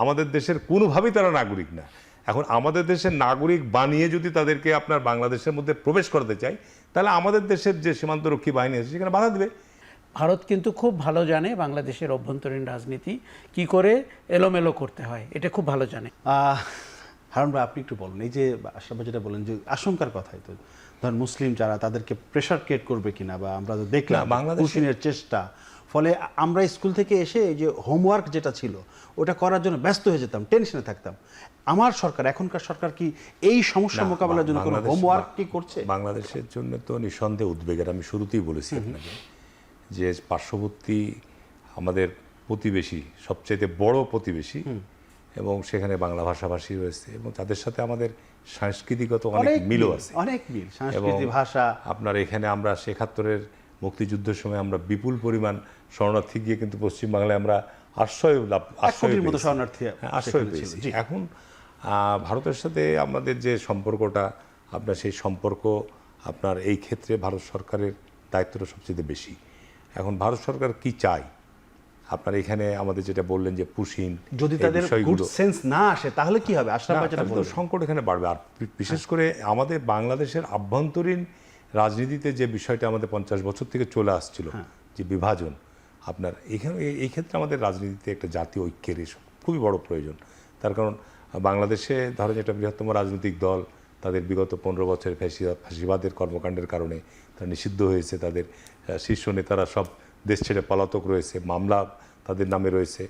আমাদের দেশের কোনোভাবেই তারা নাগরিক না। এখন আমাদের দেশের নাগরিক বানিয়ে যদি তাদেরকে আপনার বাংলাদেশের মধ্যে প্রবেশ করাতে চাই, তাহলে আমাদের দেশের যে সীমান্তরক্ষী বাহিনী আছে সেখানে বাধা দেবে। ভারত কিন্তু খুব ভালো জানে বাংলাদেশের অভ্যন্তরীণ রাজনীতি কি করে এলোমেলো করতে হয়, এটা খুব ভালো জানে। হারুন ভাই, আপনি একটু বলেন, এই যে আশরাফ ভাই যেটা বলেন যে আশঙ্কার কথাই তো, ধর মুসলিম যারা তাদেরকে প্রেশার ক্রিয়েট করবে কিনা, বা আমরা তো দেখলাম বাংলাদেশের চেষ্টা, ফলে আমরা স্কুল থেকে এসে এই যে হোমওয়ার্ক যেটা ছিল ওটা করার জন্য ব্যস্ত হয়ে যেতাম, টেনশনে থাকতাম। আমার সরকার, এখনকার সরকার কি এই সমস্যা মোকাবেলার জন্য কোনো হোমওয়ার্ক কি করছে? বাংলাদেশের জন্য তো নিঃসন্দেহে উদ্বেগের, আমি শুরুতেই বলেছি আপনাকে যে পার্শ্ববর্তী আমাদের প্রতিবেশী, সবচেয়ে বড় প্রতিবেশী, এবং সেখানে বাংলা ভাষাভাষী রয়েছে এবং তাদের সাথে আমাদের সাংস্কৃতিগত অনেক মিলও আছে, অনেক মিল, সংস্কৃতি, ভাষা। আপনার এখানে আমরা ৭১-এর মুক্তিযুদ্ধের সময় আমরা বিপুল পরিমাণ শরণার্থী গিয়ে কিন্তু পশ্চিমবাংলায় আমরা আশ্রয় পেয়েছি। এখন ভারতের সাথে আমাদের যে সম্পর্কটা, আপনার সেই সম্পর্ক আপনার এই ক্ষেত্রে ভারত সরকারের দায়িত্বটা সবচেয়ে বেশি। এখন ভারত সরকার কি চায়, আপনার এখানে আমাদের যেটা বললেন যে পুশিন, যদি তাদের গুড সেন্স না আসে তাহলে কি হবে? সংকট এখানে বাড়বে। আর বিশেষ করে আমাদের বাংলাদেশের আভ্যন্তরীণ রাজনীতিতে যে বিষয়টা আমাদের 50 বছর থেকে চলে আসছিল, যে বিভাজন, আপনার এখানে এই ক্ষেত্রে আমাদের রাজনীতিতে একটা জাতীয় ঐক্যের খুবই বড় প্রয়োজন। তার কারণ বাংলাদেশে ধরেন একটা বৃহত্তম রাজনৈতিক দল, তাদের বিগত 15 বছরের ফ্যাসিবাদের কর্মকাণ্ডের কারণে তারা নিষিদ্ধ হয়েছে, তাদের শীর্ষ নেতারা সব দেশ ছেড়ে পলাতক রয়েছে, মামলা তাদের নামে রয়েছে,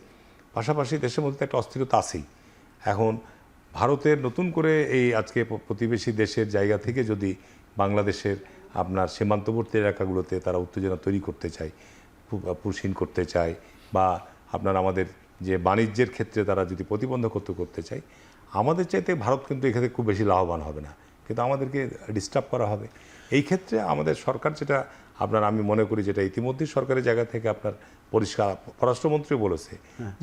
পাশাপাশি দেশের মধ্যে একটা অস্থিরতা আছেই। এখন ভারতের নতুন করে এই আজকে প্রতিবেশী দেশের জায়গা থেকে যদি বাংলাদেশের আপনার সীমান্তবর্তী এলাকাগুলোতে তারা উত্তেজনা তৈরি করতে চায়, পুশিন করতে চায়, বা আপনার আমাদের যে বাণিজ্যের ক্ষেত্রে তারা যদি প্রতিবন্ধকত্ব করতে চায়, আমাদের চাইতে ভারত কিন্তু এখানে খুব বেশি লাভবান হবে না, কিন্তু আমাদেরকে ডিস্টার্ব করা হবে। এই ক্ষেত্রে আমাদের সরকার যেটা আপনার, আমি মনে করি যেটা ইতিমধ্যেই সরকারের জায়গা থেকে আপনার পরিষ্কার, পররাষ্ট্রমন্ত্রী বলেছে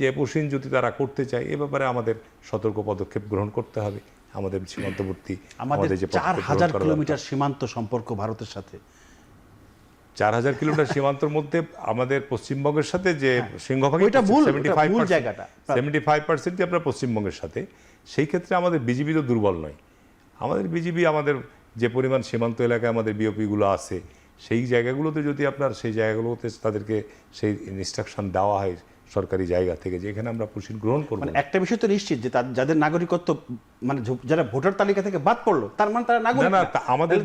যে পুশিন যদি তারা করতে চায় এ ব্যাপারে আমাদের সতর্ক পদক্ষেপ গ্রহণ করতে হবে। আমাদের সীমান্তবর্তী আমাদের যে 4000 কিলোমিটার সীমান্ত সম্পর্ক ভারতের সাথে, 4000 কিলোমিটার সীমান্তের মধ্যে আমাদের পশ্চিমবঙ্গের সাথে যে সিংহভাগ 75% আপনার পশ্চিমবঙ্গের সাথে, সেই ক্ষেত্রে আমাদের বিজিবি তো দুর্বল নয়। আমাদের বিজিবি আমাদের যে পরিমাণ সীমান্ত এলাকায় আমাদের বিওপিগুলো আছে, সেই জায়গাগুলোতে যদি আপনার সেই জায়গাগুলোতে তাদেরকে সেই ইনস্ট্রাকশন দেওয়া হয় সরকারি জায়গা থেকে যে এখানে আমরা পুশিন গ্রহণ করব। মানে একটা বিষয় তো নিশ্চিত যে যাদের নাগরিকত্ব, মানে যারা ভোটার তালিকা থেকে বাদ পড়লো, তার মানে তারা নাগরিক না। আমাদের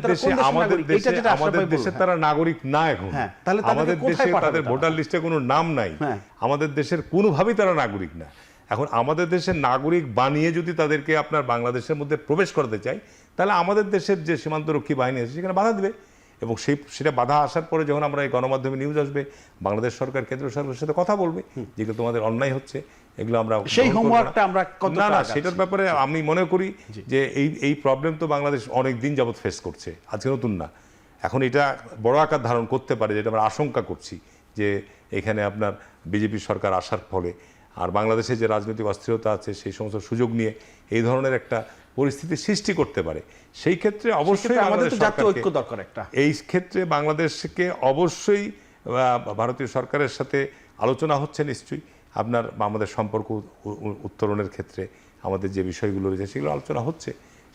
দেশে তারা নাগরিক না। এখন আমাদের দেশে তাদের ভোটার লিস্টে কোনো নাম নাই, আমাদের দেশের কোনোভাবেই তারা নাগরিক না। এখন আমাদের দেশের নাগরিক বানিয়ে যদি তাদেরকে আপনার বাংলাদেশের মধ্যে প্রবেশ করাতে চাই, তাহলে আমাদের দেশের যে সীমান্তরক্ষী বাহিনী আছে সেখানে বাধা দেবে। এবং সেটা বাধা আসার পরে যখন আমরা এই গণমাধ্যমে নিউজ আসবে, বাংলাদেশ সরকার কেন্দ্র সরকারের সাথে কথা বলবে যেগুলো তোমাদের অন্যায় হচ্ছে, এগুলো আমরা সেই হোমওয়ার্কটা আমরা না সেটার ব্যাপারে আমি মনে করি যে এই প্রবলেম তো বাংলাদেশ অনেক দিন যাবত ফেস করছে, আজকে নতুন না। এখন এটা বড় আকার ধারণ করতে পারে, যেটা আমরা আশঙ্কা করছি যে এখানে আপনার বিজেপি সরকার আসার ফলে আর বাংলাদেশে যে রাজনৈতিক অস্থিরতা আছে সেই সমস্ত সুযোগ নিয়ে এই ধরনের একটা পরিস্থিতি সৃষ্টি করতে পারে। সেই ক্ষেত্রে অবশ্যই আমাদের জাতীয় ঐক্য দরকার একটা। এই ক্ষেত্রে বাংলাদেশকে অবশ্যই ভারতীয় সরকারের সাথে আলোচনা হচ্ছে নিশ্চয়ই, আপনার আমাদের সম্পর্ক উত্তরণের ক্ষেত্রে আমাদের যে বিষয়গুলো রয়েছে সেগুলো আলোচনা হচ্ছে।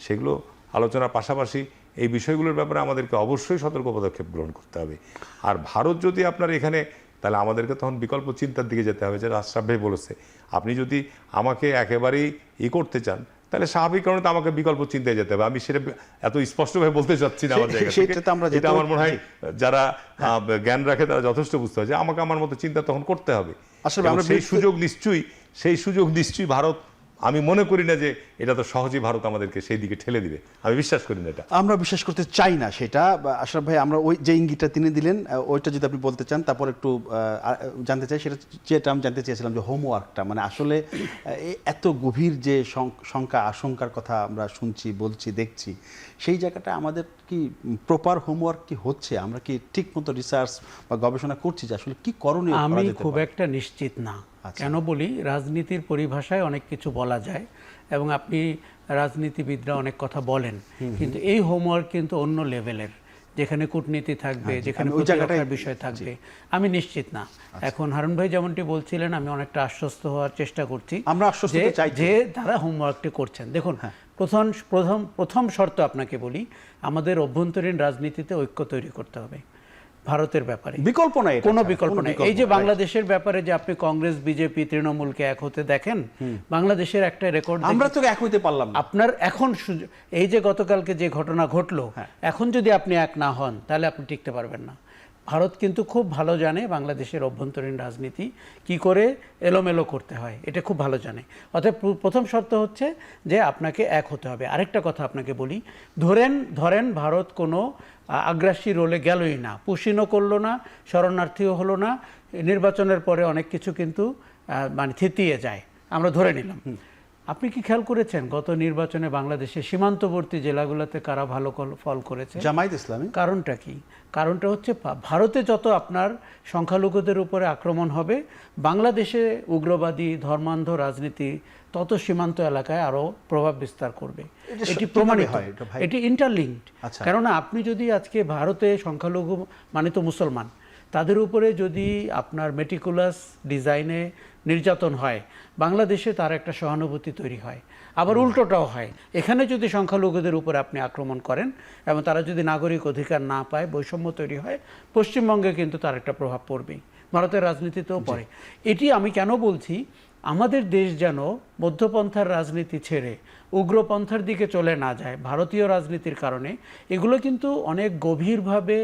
সেগুলো আলোচনার পাশাপাশি এই বিষয়গুলোর ব্যাপারে আমাদেরকে অবশ্যই সতর্ক পদক্ষেপ গ্রহণ করতে হবে। আর ভারত যদি আপনার এখানে, তাহলে আমাদেরকে তখন বিকল্প চিন্তার দিকে যেতে হবে। যে আশরাফ ভাই বলেছে, আপনি যদি আমাকে একেবারেই করতে চান তাহলে স্বাভাবিক কারণে তো আমাকে বিকল্প চিন্তায় যেতে হবে। আমি সেটা এত স্পষ্টভাবে বলতে চাচ্ছি না আমার জায়গা থেকে, এটা আমার মনে হয় যারা জ্ঞান রাখে তারা যথেষ্ট বুঝতে হবে যে আমাকে আমার মতো চিন্তা তখন করতে হবে। আসলে আমরা সেই সুযোগ নিশ্চয়ই ভারত, আমি মনে করি না যে এটা তো সহজেই ভারত আমাদেরকে সেই দিকে ঠেলে দিবে, আমি বিশ্বাস করি না এটা। আমরা বিশ্বাস করতে চাই না সেটা। আশরাফ ভাই, আমরা ওই যে ইঙ্গিতটা তিনি দিলেন ওইটা যদি আপনি বলতে চান, তারপর একটু জানতে চাই যেটা আমি জানতে চেয়েছিলাম যে হোমওয়ার্কটা, মানে আসলে এত গভীর যে শঙ্কা আশঙ্কার কথা আমরা শুনছি, বলছি, দেখছি, সেই জায়গাটা আমাদের কি প্রপার হোমওয়ার্ক কি হচ্ছে? আমরা কি ঠিক মতো রিসার্চ বা গবেষণা করছি যে আসলে কি করণীয়? আমি খুব একটা নিশ্চিত না। কেন বলি, রাজনীতির পরিভাষায় অনেক কিছু বলা যায় এবং আপনি রাজনীতিবিদরা অনেক কথা বলেন, কিন্তু এই হোমওয়ার্ক কিন্তু অন্য লেভেলের। যেখানে কূটনীতি থাকবে, যেখানে ওই জায়গাটায় প্রতিরক্ষার বিষয় থাকবে, আমি নিশ্চিত না। এখন হারুন ভাই যেমনটি বলছিলেন, আমি অনেকটা আশ্বস্ত হওয়ার চেষ্টা করছি আমরা আশ্বস্ত হতে চাই তো। যে তারা হোমওয়ার্কটি করছেন। দেখুন, প্রথম শর্ত আপনাকে বলি, আমাদের অভ্যন্তরীণ রাজনীতিতে ঐক্য তৈরি করতে হবে ভারতের ব্যাপারে। বিকল্প নাই, কোনো বিকল্প নাই। এই যে বাংলাদেশের ব্যাপারে যে আপনি কংগ্রেস, বিজেপি, তৃণমূলকে এক হতে দেখেন, বাংলাদেশের একটা রেকর্ড আমরা তো এক হইতে পারলাম না। আপনার এখন এই যে গতকালকে যে ঘটনা ঘটলো, এখন যদি আপনি এক না হন তাহলে আপনি টিকতে পারবেন না। ভারত কিন্তু খুব ভালো জানে বাংলাদেশের অভ্যন্তরীণ রাজনীতি কি করে এলোমেলো করতে হয়, এটা খুব ভালো জানে। অতএব প্রথম শর্ত হচ্ছে যে আপনাকে এক হতে হবে। আরেকটা কথা আপনাকে বলি, ধরেন ভারত কোনো আগ্রাসী রোলে গেলই না, পুশিনও করলো না, শরণার্থীও হলো না, নির্বাচনের পরে অনেক কিছু কিন্তু মানে থিতিয়ে যায়, আমরা ধরে নিলাম। আপনি কি খেয়াল করেছেন গত নির্বাচনে বাংলাদেশের সীমান্তবর্তী জেলাগুলোতে কারা ভালো ফল করেছে? জামায়াত ইসলামী। কারণটা কি? কারণটা হচ্ছে ভারতে যত আপনার সংখ্যালঘুদের উপরে আক্রমণ হবে, বাংলাদেশে উগ্রবাদী ধর্মান্ধ রাজনীতি তত সীমান্ত এলাকায় আরো প্রভাব বিস্তার করবে। এটি প্রমাণিত, এটি ইন্টারলিঙ্কড। কেননা আপনি যদি আজকে ভারতে সংখ্যালঘু মানে তো মুসলমান, তাদের উপরে যদি আপনার মেটিকুলাস ডিজাইনে নির্যাতন হয়, বাংলাদেশে তার একটা সহানুভূতি তৈরি হয়। আবার উল্টোটাও হয়, এখানে যদি সংখ্যালঘুদের উপরে আপনি আক্রমণ করেন এবং তারা যদি নাগরিক অধিকার না পায়, বৈষম্য তৈরি হয়, পশ্চিমবঙ্গে কিন্তু তার একটা প্রভাব পড়বেই, ভারতের রাজনীতিতেও পড়ে। এটি আমি কেন বলছি, আমাদের দেশ যেন মধ্যপন্থার রাজনীতি ছেড়ে উগ্রপন্থার দিকে চলে না যায় ভারতীয় রাজনীতির কারণে। এগুলো কিন্তু অনেক গভীরভাবে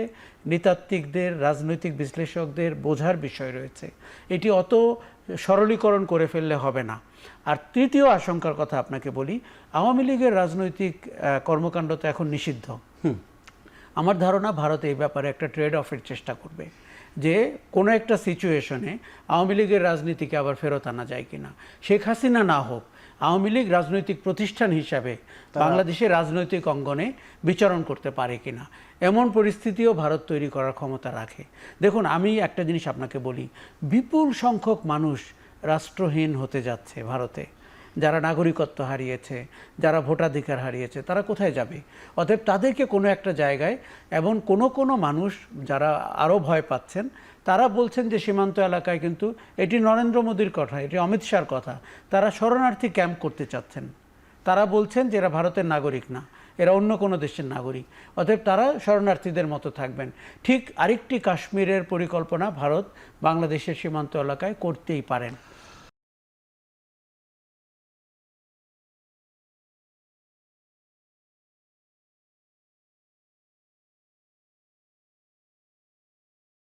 নৃতাত্ত্বিকদের, রাজনৈতিক বিশ্লেষকদের বোঝার বিষয় রয়েছে। এটি অত সরলীকরণ করে ফেললে হবে না। আর তৃতীয় আশঙ্কার কথা আপনাকে বলি, আওয়ামী লীগের রাজনৈতিক কর্মকাণ্ড তো এখন নিষিদ্ধ। আমার ধারণা ভারত এই ব্যাপারে একটা ট্রেড অফের চেষ্টা করবে, যে কোনো একটা সিচুয়েশনে আওয়ামী লীগের রাজনীতিকে আবার ফেরত আনা যায় কিনা। শেখ হাসিনা না হোক, আওয়ামী লীগ রাজনৈতিক প্রতিষ্ঠান হিসাবে বাংলাদেশের রাজনৈতিক অঙ্গনে বিচরণ করতে পারে কিনা, এমন পরিস্থিতিও ভারত তৈরি করার ক্ষমতা রাখে। দেখুন, আমি একটা জিনিস আপনাকে বলি, বিপুল সংখ্যক মানুষ রাষ্ট্রহীন হতে যাচ্ছে ভারতে, যারা নাগরিকত্ব হারিয়েছে, যারা ভোটাধিকার হারিয়েছে, তারা কোথায় যাবে? অতএব তাদেরকে কোনো একটা জায়গায়, এবং কোনো মানুষ যারা আরও ভয় পাচ্ছেন, তারা বলছেন যে সীমান্ত এলাকায় কিন্তু, এটি নরেন্দ্র মোদীর কথা, এটি অমিত শাহর কথা, তারা শরণার্থী ক্যাম্প করতে চাচ্ছেন। তারা বলছেন যে এরা ভারতের নাগরিক না, এরা অন্য কোনো দেশের নাগরিক, অতএব তারা শরণার্থীদের মতো থাকবেন। ঠিক আরেকটি কাশ্মীরের পরিকল্পনা ভারত বাংলাদেশের সীমান্ত এলাকায় করতেই পারেন।